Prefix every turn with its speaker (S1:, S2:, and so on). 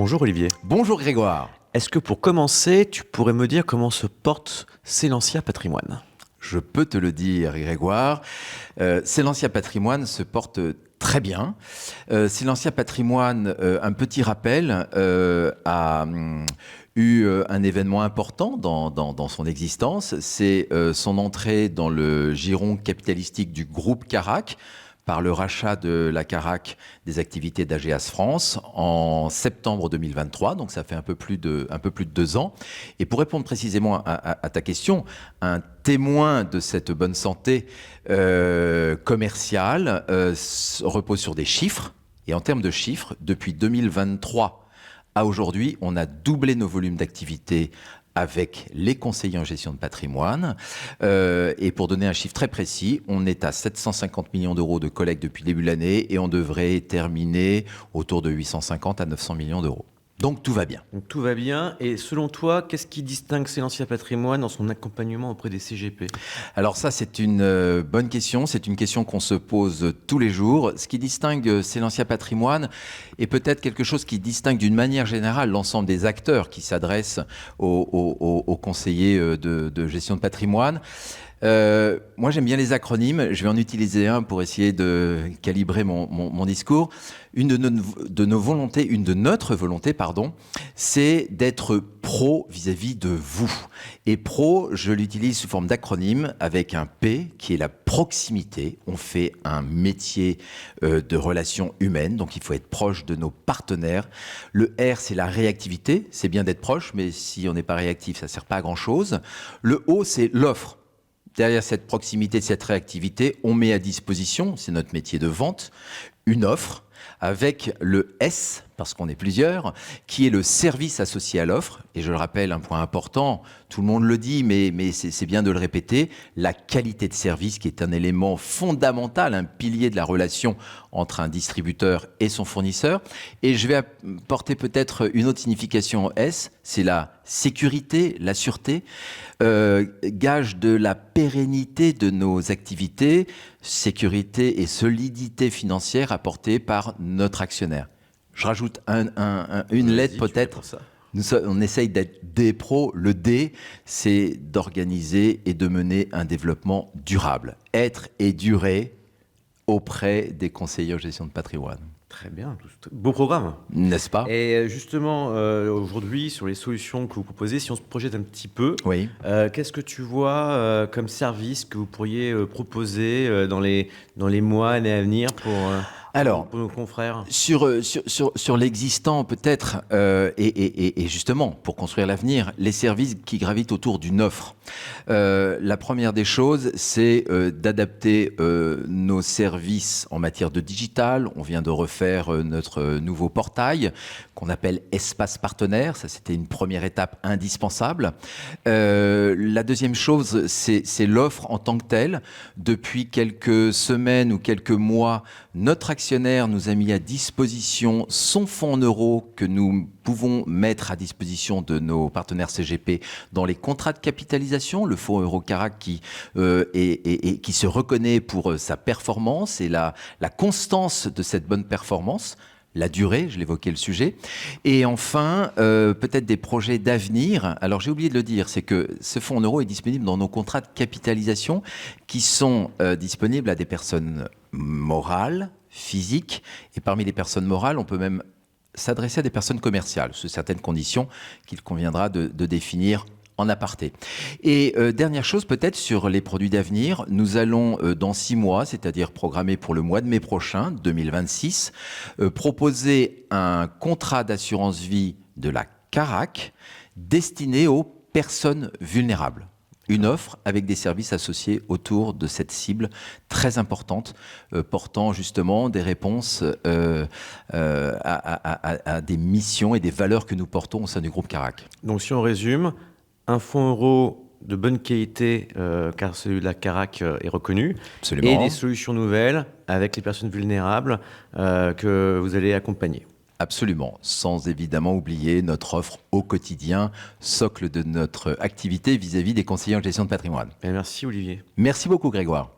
S1: Bonjour Olivier.
S2: Bonjour Grégoire.
S1: Est-ce que pour commencer, tu pourrais me dire comment se porte Selensia Patrimoine ?
S2: Je peux te le dire Grégoire, Selensia Patrimoine se porte très bien. Selensia Patrimoine, un petit rappel, a eu un événement important dans son existence. C'est son entrée dans le giron capitalistique du groupe Carac, par le rachat de la Carac des activités d'AGEAS France en septembre 2023, donc ça fait un peu plus de 2 ans. Et pour répondre précisément à ta question, un témoin de cette bonne santé commerciale repose sur des chiffres. Et en termes de chiffres, depuis 2023 à aujourd'hui, on a doublé nos volumes d'activité avec les conseillers en gestion de patrimoine. Et pour donner un chiffre très précis, on est à 750 millions d'euros de collecte depuis le début de l'année et on devrait terminer autour de 850 à 900 millions d'euros. Donc tout va bien.
S1: Donc tout va bien. Et selon toi, qu'est-ce qui distingue Selensia Patrimoine dans son accompagnement auprès des CGP ?
S2: Alors ça, c'est une bonne question. C'est une question qu'on se pose tous les jours. Ce qui distingue Selensia Patrimoine est peut-être quelque chose qui distingue d'une manière générale l'ensemble des acteurs qui s'adressent aux conseillers de gestion de patrimoine. Moi, j'aime bien les acronymes. Je vais en utiliser un pour essayer de calibrer mon discours. Une de notre volonté, c'est d'être pro vis-à-vis de vous. Et pro, je l'utilise sous forme d'acronyme avec un P qui est la proximité. On fait un métier de relations humaines, donc il faut être proche de nos partenaires. Le R, c'est la réactivité. C'est bien d'être proche, mais si on n'est pas réactif, ça ne sert pas à grand-chose. Le O, c'est l'offre. Derrière cette proximité, cette réactivité, on met à disposition, c'est notre métier de vente, une offre avec le S, parce qu'on est plusieurs, qui est le service associé à l'offre. Et je le rappelle, un point important, tout le monde le dit, mais c'est bien de le répéter, la qualité de service qui est un élément fondamental, un pilier de la relation entre un distributeur et son fournisseur. Et je vais apporter peut-être une autre signification en S, c'est la sécurité, la sûreté, gage de la pérennité de nos activités, sécurité et solidité financière apportée par notre actionnaire. Je rajoute une lettre peut-être. On essaye d'être des pros. Le D, c'est d'organiser et de mener un développement durable. Être et durer auprès des conseillers en gestion de patrimoine.
S1: Très bien, beau programme.
S2: N'est-ce pas ?
S1: Et justement, aujourd'hui, sur les solutions que vous proposez, si on se projette un petit peu,
S2: oui.
S1: Qu'est-ce que tu vois comme service que vous pourriez proposer dans les mois, années à venir pour nos confrères ?
S2: Sur l'existant peut-être, et justement, pour construire l'avenir, les services qui gravitent autour d'une offre. La première des choses, c'est d'adapter nos services en matière de digital. On vient de refaire notre nouveau portail qu'on appelle Espace Partenaire. Ça, c'était une première étape indispensable. La deuxième chose, c'est l'offre en tant que telle. Depuis quelques semaines ou quelques mois, notre actionnaire nous a mis à disposition son fonds en euros que nous pouvons mettre à disposition de nos partenaires CGP dans les contrats de capitalisation, le fonds euro Carac qui se reconnaît pour sa performance et la constance de cette bonne performance. La durée, je l'évoquais le sujet. Et enfin, peut-être des projets d'avenir. Alors, j'ai oublié de le dire, c'est que ce fonds en euros est disponible dans nos contrats de capitalisation qui sont disponibles à des personnes morales, physiques. Et parmi les personnes morales, on peut même s'adresser à des personnes commerciales, sous certaines conditions qu'il conviendra de définir en aparté. Et dernière chose peut-être sur les produits d'avenir, nous allons dans 6 mois, c'est-à-dire programmé pour le mois de mai prochain, 2026, proposer un contrat d'assurance vie de la Carac destiné aux personnes vulnérables. Une offre avec des services associés autour de cette cible très importante, portant justement des réponses à des missions et des valeurs que nous portons au sein du groupe Carac.
S1: Donc si on résume, un fonds euro de bonne qualité, car celui de la Carac est reconnu,
S2: Absolument.
S1: Et des solutions nouvelles avec les personnes vulnérables que vous allez accompagner.
S2: Absolument, sans évidemment oublier notre offre au quotidien, socle de notre activité vis-à-vis des conseillers en gestion de patrimoine.
S1: Et merci Olivier.
S2: Merci beaucoup Grégoire.